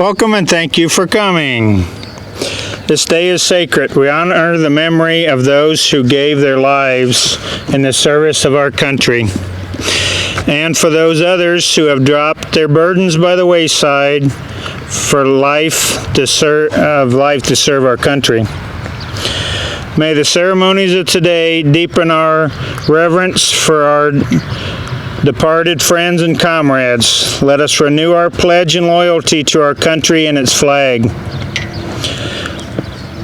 Welcome and thank you for coming. This day is sacred. We honor the memory of those who gave their lives in the service of our country, and for those others who have dropped their burdens by the wayside for life to serve our country. May the ceremonies of today deepen our reverence for our departed friends and comrades. Let us renew our pledge and loyalty to our country and its flag.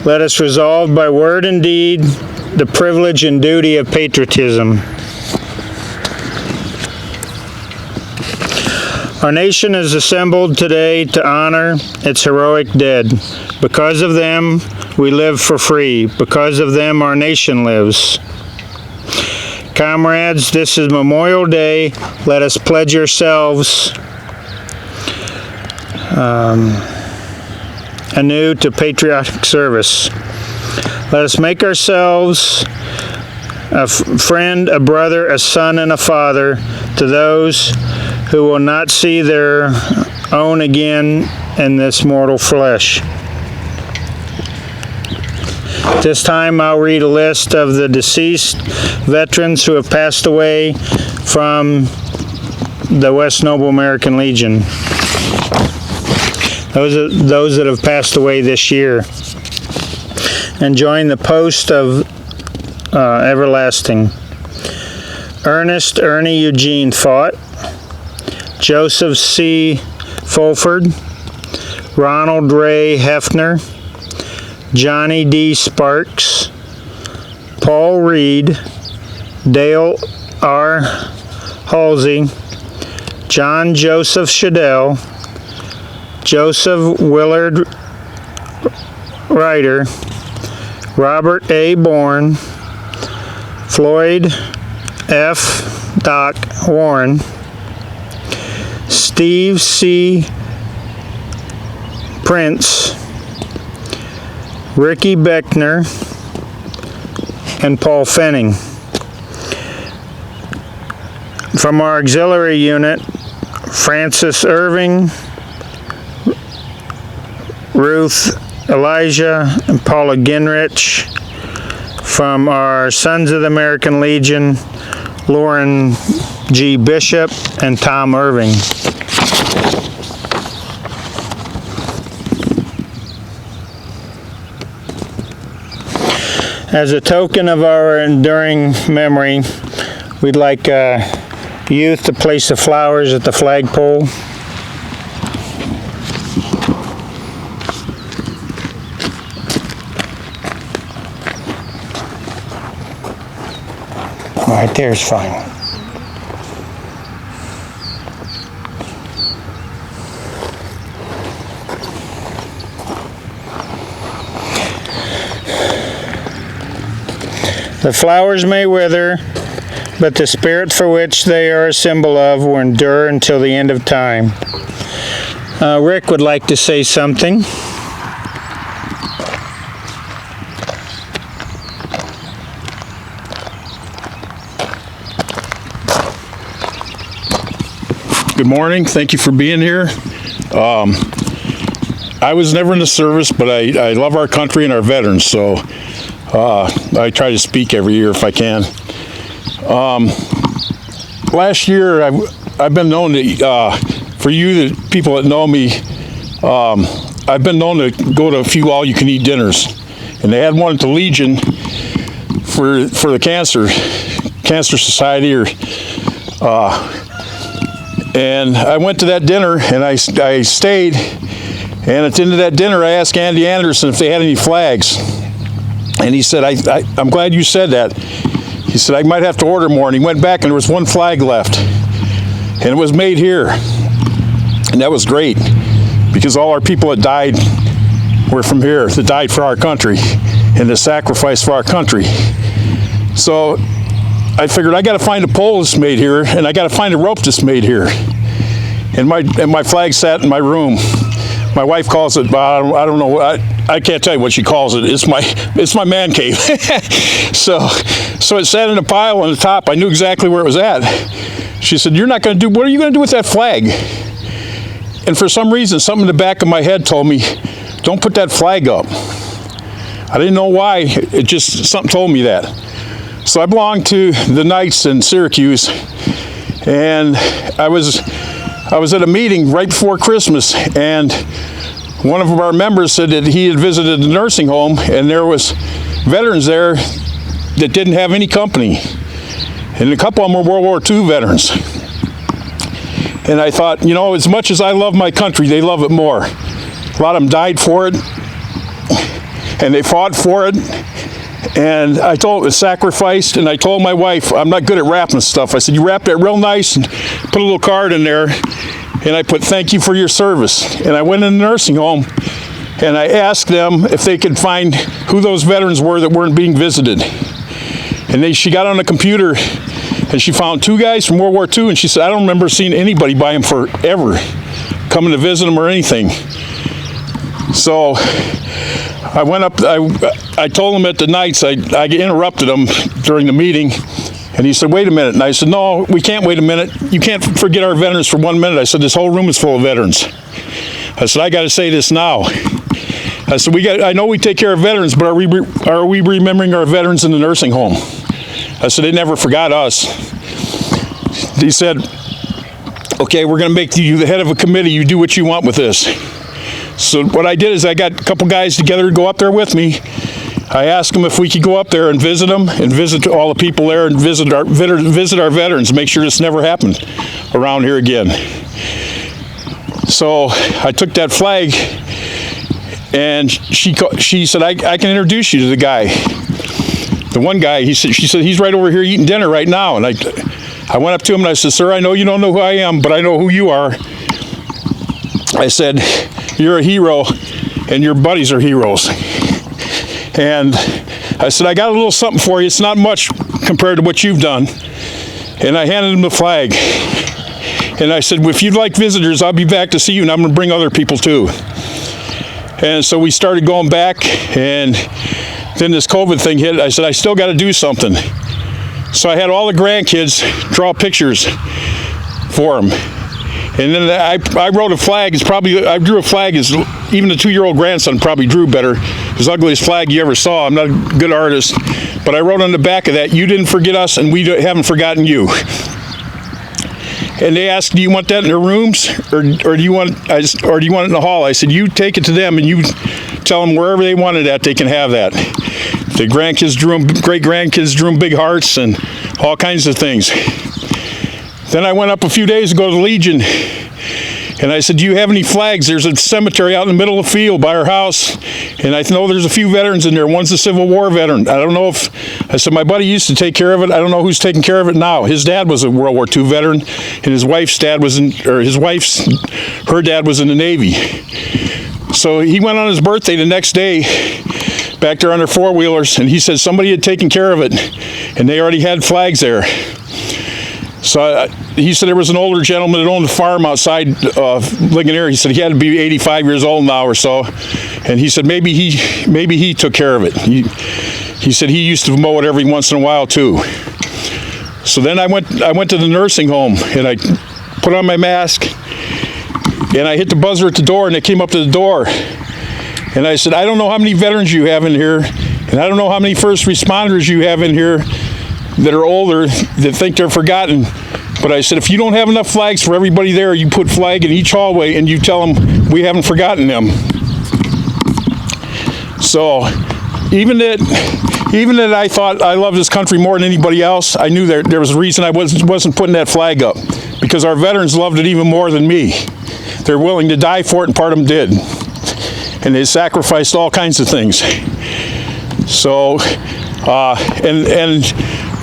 Let us resolve by word and deed the privilege and duty of patriotism. Our nation is assembled today to honor its heroic dead. Because of them, we live for free. Because of them, our nation lives. Comrades, this is Memorial Day. Let us pledge ourselves anew to patriotic service. Let us make ourselves a friend, a brother, a son, and a father to those who will not see their own again in this mortal flesh. This time I'll read a list of the deceased veterans who have passed away from the West Noble American Legion. Those that have passed away this year and joined the post of everlasting. Ernest Ernie Eugene Faught, Joseph C. Fulford, Ronald Ray Hefner, Johnny D. Sparks, Paul Reed, Dale R. Halsey, John Joseph Shadell, Joseph Willard Ryder, Robert A. Bourne, Floyd F. Doc Warren, Steve C. Prince, Ricky Beckner, and Paul Fenning. From our auxiliary unit, Francis Irving, Ruth Elijah, and Paula Ginrich. From our Sons of the American Legion, Lauren G. Bishop and Tom Irving. As a token of our enduring memory, we'd like youth to place the flowers at the flagpole. Right there's fine. The flowers may wither, but the spirit for which they are a symbol of will endure until the end of time. Rick would like to say something. Good morning. Thank you for being here. I was never in the service, but I love our country and our veterans, so I try to speak every year if I can. Last year, I've been known to, for you, the people that know me, I've been known to go to a few all-you-can-eat dinners, and they had one at the Legion for the Cancer Society, and I went to that dinner, and I stayed, and at the end of that dinner, I asked Andy Anderson if they had any flags. And he said, I'm glad you said that. He said, I might have to order more. And he went back and there was one flag left. And it was made here. And that was great because all our people that died were from here, that died for our country and the sacrifice for our country. So I figured I got to find a pole that's made here and I got to find a rope that's made here. And my flag sat in my room. My wife calls it, I don't know, I can't tell you what she calls it. It's my man cave. So it sat in a pile on the top. I knew exactly where it was at. She said, what are you going to do with that flag? And for some reason, something in the back of my head told me, don't put that flag up. I didn't know why, it just, something told me that. So I belonged to the Knights in Syracuse, and I was at a meeting right before Christmas, and one of our members said that he had visited the nursing home, and there was veterans there that didn't have any company. And a couple of them were World War II veterans. And I thought, you know, as much as I love my country, they love it more. A lot of them died for it, and they fought for it. And I told it was sacrificed, and I told my wife, I'm not good at wrapping stuff. I said, you wrap that real nice and put a little card in there, and I put, thank you for your service. And I went in the nursing home, and I asked them if they could find who those veterans were that weren't being visited. And she got on the computer, and she found 2 guys from World War II, and she said, I don't remember seeing anybody by them forever, coming to visit them or anything. So I went up, I told him at the Knights, I interrupted him during the meeting, and he said, wait a minute. And I said, no, we can't wait a minute. You can't forget our veterans for 1 minute. I said, this whole room is full of veterans. I said, I got to say this now. I said, I know we take care of veterans, but are we remembering our veterans in the nursing home? I said, they never forgot us. He said, okay, we're going to make you the head of a committee. You do what you want with this. So what I did is I got a couple guys together to go up there with me. I asked them if we could go up there and visit them and visit all the people there and visit our veterans, make sure this never happened around here again. So I took that flag, and she said, I can introduce you to the guy. The one guy, she said, he's right over here eating dinner right now. And I went up to him and I said, sir, I know you don't know who I am, but I know who you are. I said, you're a hero, and your buddies are heroes. And I said, I got a little something for you. It's not much compared to what you've done. And I handed him the flag. And I said, well, if you'd like visitors, I'll be back to see you, and I'm going to bring other people too. And so we started going back, and then this COVID thing hit. I said, I still got to do something. So I had all the grandkids draw pictures for them. And then I wrote a flag. I drew a flag as even the 2-year-old grandson probably drew better. It was the ugliest flag you ever saw. I'm not a good artist, but I wrote on the back of that, you didn't forget us, and we haven't forgotten you. And they asked, do you want that in their rooms, or do you want it in the hall? I said, you take it to them, and you tell them wherever they want it at, they can have that. The grandkids drew them, great grandkids drew them big hearts and all kinds of things. Then I went up a few days ago to the Legion, and I said, do you have any flags? There's a cemetery out in the middle of the field by our house, and I know there's a few veterans in there. One's a Civil War veteran. I don't know if, I said, my buddy used to take care of it. I don't know who's taking care of it now. His dad was a World War II veteran, and his wife's dad was her dad was in the Navy. So he went on his birthday the next day, back there on their 4-wheelers, and he said somebody had taken care of it, and they already had flags there. So he said there was an older gentleman that owned a farm outside Ligonier. He said he had to be 85 years old now or so, and he said maybe he took care of it. He said he used to mow it every once in a while too. So then I went to the nursing home, and I put on my mask, and I hit the buzzer at the door, and they came up to the door, and I said, I don't know how many veterans you have in here, and I don't know how many first responders you have in here that are older that think they're forgotten. But I said, if you don't have enough flags for everybody there, you put flag in each hallway and you tell them we haven't forgotten them. So even that I thought I loved this country more than anybody else, I knew there was a reason I wasn't putting that flag up, because our veterans loved it even more than me. They're willing to die for it, and part of them did. And they sacrificed all kinds of things. So, and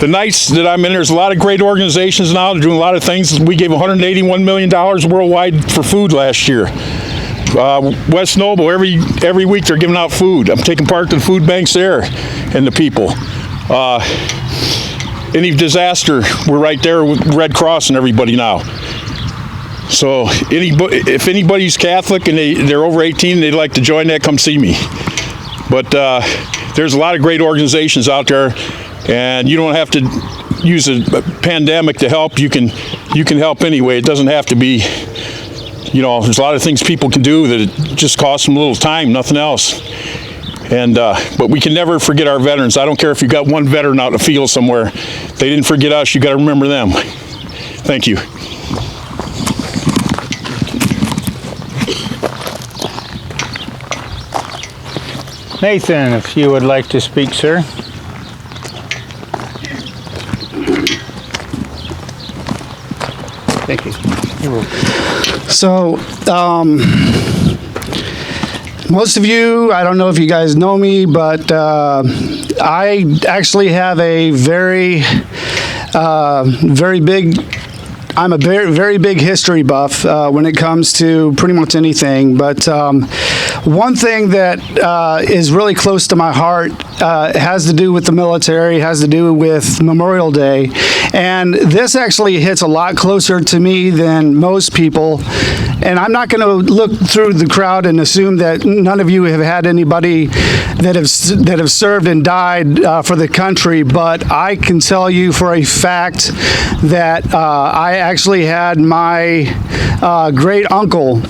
the Knights that I'm in, there's a lot of great organizations now. They're doing a lot of things. We gave $181 million worldwide for food last year. West Noble, every week they're giving out food. I'm taking part in the food banks there and the people. Any disaster, we're right there with Red Cross and everybody now. So if anybody's Catholic and they're over 18 and they'd like to join that, come see me. But there's a lot of great organizations out there, and you don't have to use a pandemic to help. You can help anyway. It doesn't have to be You know, there's a lot of things people can do that it just costs them a little time, nothing else. And but we can never forget our veterans. I don't care if you got one veteran out in the field somewhere. They didn't forget us. You got to remember them. Thank you. Nathan, if you would like to speak, sir. Thank you. So, most of you, I don't know if you guys know me, but I actually have a very big, I'm a very big history buff when it comes to pretty much anything. But one thing that is really close to my heart has to do with the military, has to do with Memorial Day. And this actually hits a lot closer to me than most people. And I'm not going to look through the crowd and assume that none of you have had anybody that have served and died for the country, but I can tell you for a fact that I actually had my great uncle.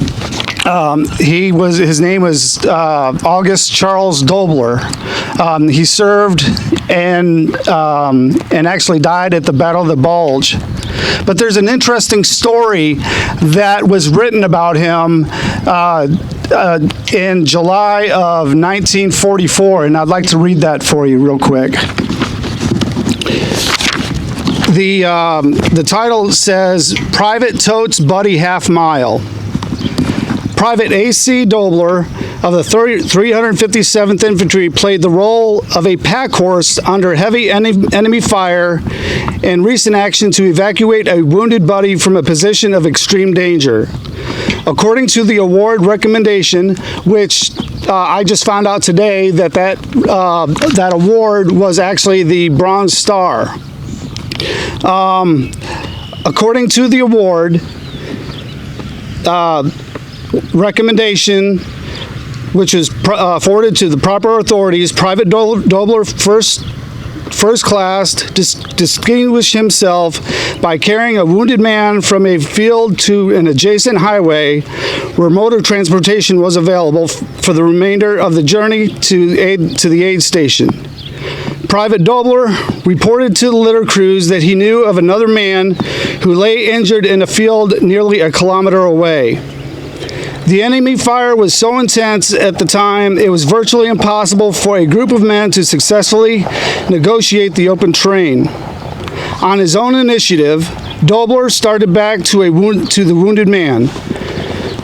His name was August Charles Dobler. He served and actually died at the Battle of the Bulge. But there's an interesting story that was written about him in July of 1944, and I'd like to read that for you real quick. The title says, Private Totes Buddy Half Mile. Private A.C. Dobler of the 357th Infantry played the role of a pack horse under heavy enemy fire in recent action to evacuate a wounded buddy from a position of extreme danger. According to the award recommendation, which I just found out today that award was actually the Bronze Star. According to the award recommendation, which was forwarded to the proper authorities, Private Dobler first class distinguished himself by carrying a wounded man from a field to an adjacent highway where motor transportation was available for the remainder of the journey to the aid station. Private Dobler reported to the litter crews that he knew of another man who lay injured in a field nearly a kilometer away. The enemy fire was so intense at the time, it was virtually impossible for a group of men to successfully negotiate the open terrain. On his own initiative, Dobler started back to the wounded man.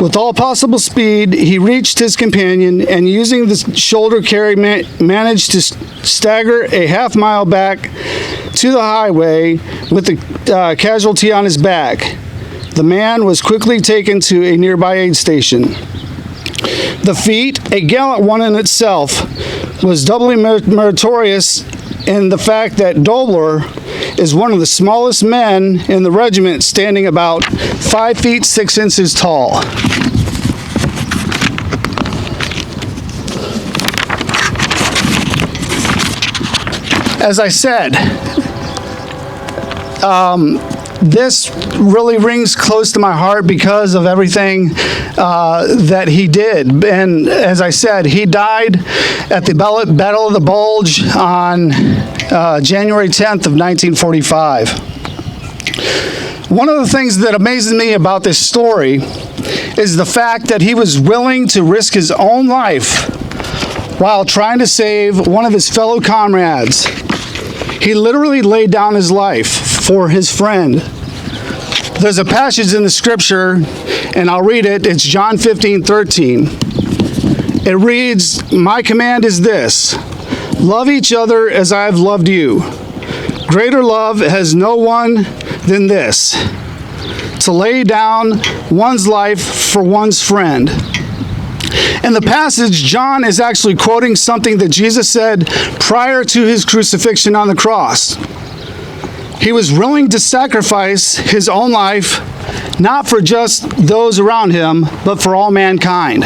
With all possible speed, he reached his companion and, using the shoulder carry, managed to stagger a half mile back to the highway with the casualty on his back. The man was quickly taken to a nearby aid station. The feat, a gallant one in itself, was doubly meritorious in the fact that Dobler is one of the smallest men in the regiment, standing about 5 feet 6 inches tall. As I said, this really rings close to my heart because of everything that he did. And as I said, he died at the Battle of the Bulge on January 10th of 1945. One of the things that amazes me about this story is the fact that he was willing to risk his own life while trying to save one of his fellow comrades. He literally laid down his life for his friend. There's a passage in the scripture, and I'll read it. It's John 15:13. It reads, "My command is this, love each other as I have loved you. Greater love has no one than this, to lay down one's life for one's friend." In the passage, John is actually quoting something that Jesus said prior to his crucifixion on the cross. He was willing to sacrifice his own life, not for just those around him, but for all mankind.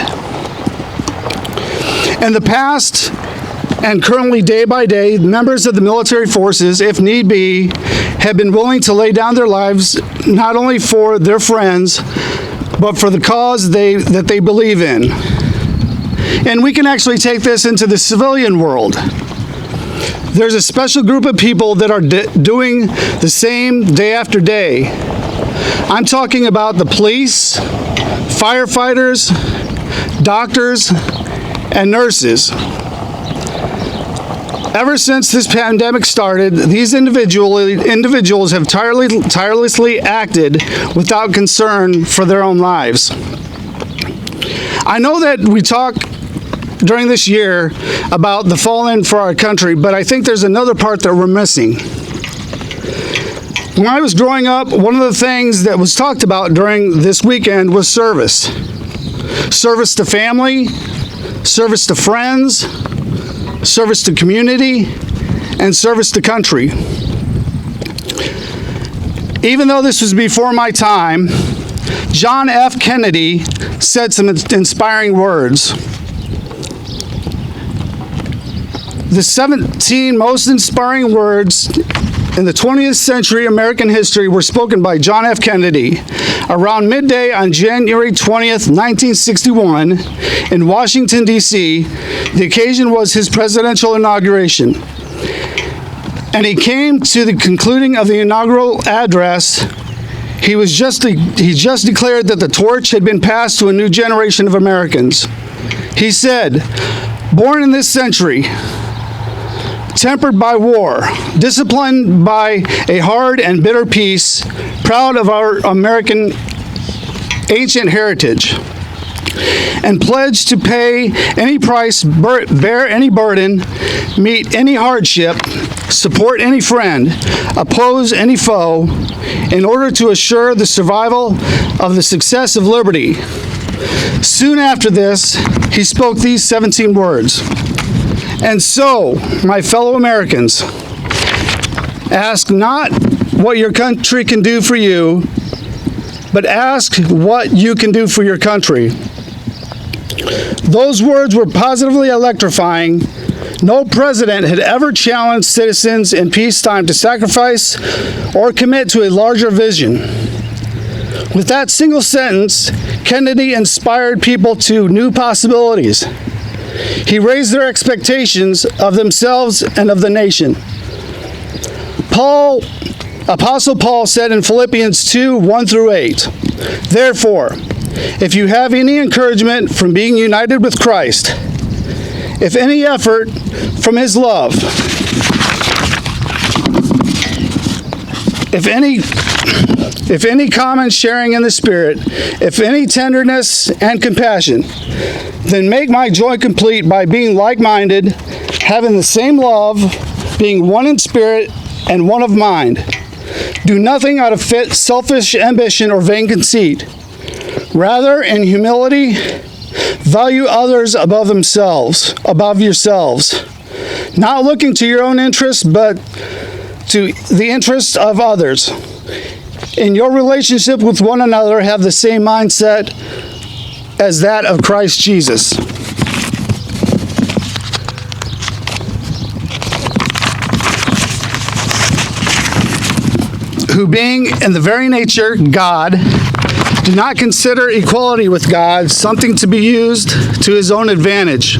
In the past, and currently day by day, members of the military forces, if need be, have been willing to lay down their lives not only for their friends, but for the cause that they believe in. And we can actually take this into the civilian world. There's a special group of people that are doing the same day after day. I'm talking about the police, firefighters, doctors, and nurses. Ever since this pandemic started, these individuals have tirelessly acted without concern for their own lives. I know that we talk during this year about the fallen for our country, but I think there's another part that we're missing. When I was growing up, one of the things that was talked about during this weekend was service. Service to family, service to friends, service to community, and service to country. Even though this was before my time, John F. Kennedy said some inspiring words. The 17 most inspiring words in the 20th century American history were spoken by John F. Kennedy around midday on January 20th, 1961 in Washington, D.C. The occasion was his presidential inauguration. And he came to the concluding of the inaugural address. He just declared that the torch had been passed to a new generation of Americans. He said, "Born in this century, tempered by war, disciplined by a hard and bitter peace, proud of our American ancient heritage, and pledged to pay any price, bear any burden, meet any hardship, support any friend, oppose any foe, in order to assure the survival of the success of liberty." Soon after this, he spoke these 17 words. "And so, my fellow Americans, ask not what your country can do for you, but ask what you can do for your country." Those words were positively electrifying. No president had ever challenged citizens in peacetime to sacrifice or commit to a larger vision. With that single sentence, Kennedy inspired people to new possibilities. He raised their expectations of themselves and of the nation. Apostle Paul said in Philippians 2, 1 through 8, "Therefore, if you have any encouragement from being united with Christ, if any effort from his love, if any common sharing in the Spirit, if any tenderness and compassion, then make my joy complete by being like-minded, having the same love, being one in spirit and one of mind. Do nothing out of selfish ambition or vain conceit. Rather, in humility, value others above yourselves, not looking to your own interests, but to the interests of others. In your relationship with one another, have the same mindset as that of Christ Jesus." "Who being in the very nature God, did not consider equality with God something to be used to his own advantage.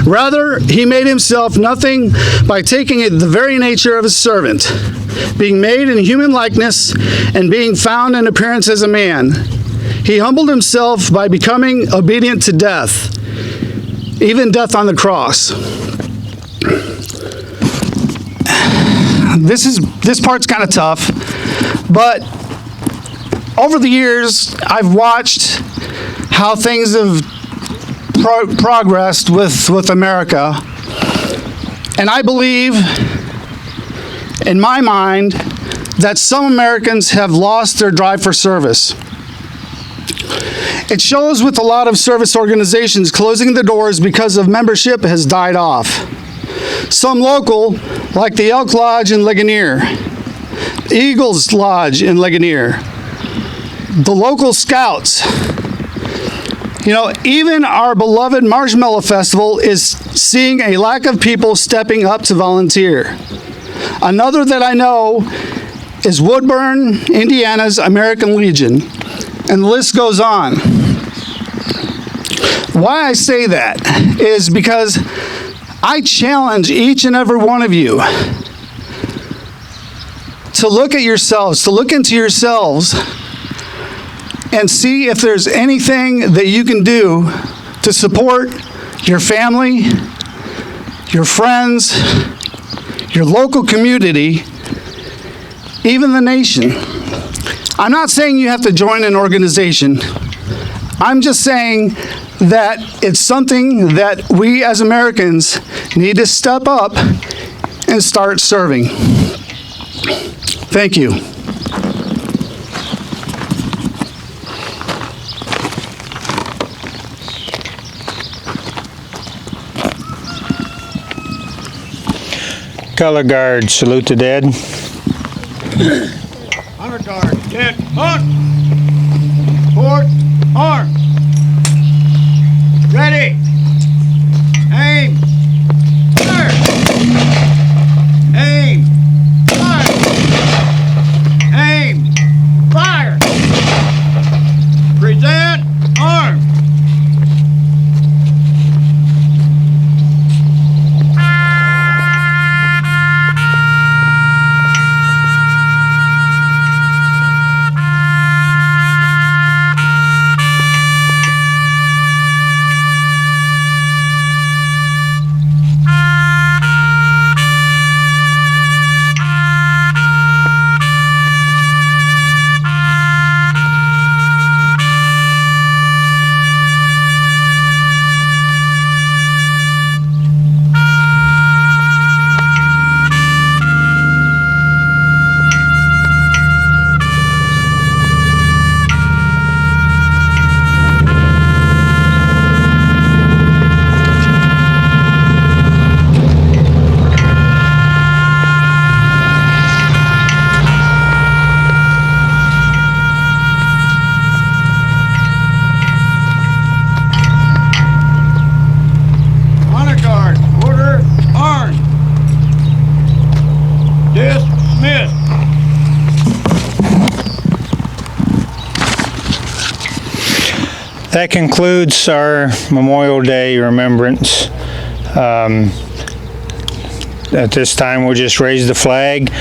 Rather, he made himself nothing by taking the very nature of a servant, being made in human likeness and being found in appearance as a man. He humbled himself by becoming obedient to death, even death on the cross." This part's kind of tough, but over the years, I've watched how things have progressed with America, and I believe, in my mind, that some Americans have lost their drive for service. It shows with a lot of service organizations closing the doors because of membership has died off. Some local, like the Elk Lodge in Ligonier, Eagles Lodge in Ligonier, the local Scouts. Even our beloved Marshmallow Festival is seeing a lack of people stepping up to volunteer. Another that I know is Woodburn, Indiana's American Legion. And the list goes on. Why I say that is because I challenge each and every one of you to look at yourselves, to look into yourselves and see if there's anything that you can do to support your family, your friends, your local community, even the nation. I'm not saying you have to join an organization. I'm just saying that it's something that we as Americans need to step up and start serving. Thank you. Color guard, salute the dead. Honor guard, dead, on! Port, arm! Ready! Aim! Fire! Aim! Fire! Aim! Fire! Present, arm! Dismissed. That concludes our Memorial Day remembrance. At this time, we'll just raise the flag.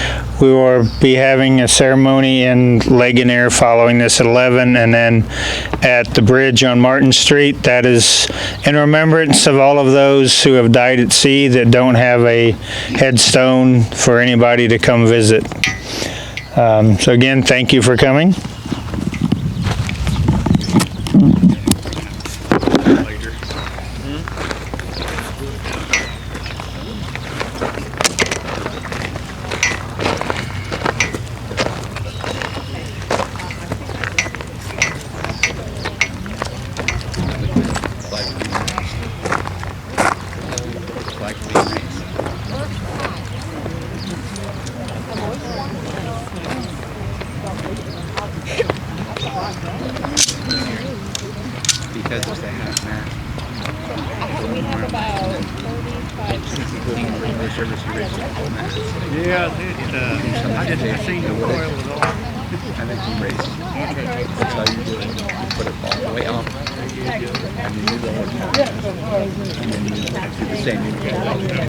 We will be having a ceremony in Ligonier following this at 11, and then at the bridge on Martin Street. That is in remembrance of all of those who have died at sea that don't have a headstone for anybody to come visit. So again, thank you for coming. Because it's a half mast. We have about 35 Yeah, I just seen the oil was off. I think you race. That's how you do it. You put it all the way up. And then you go and then you do the same.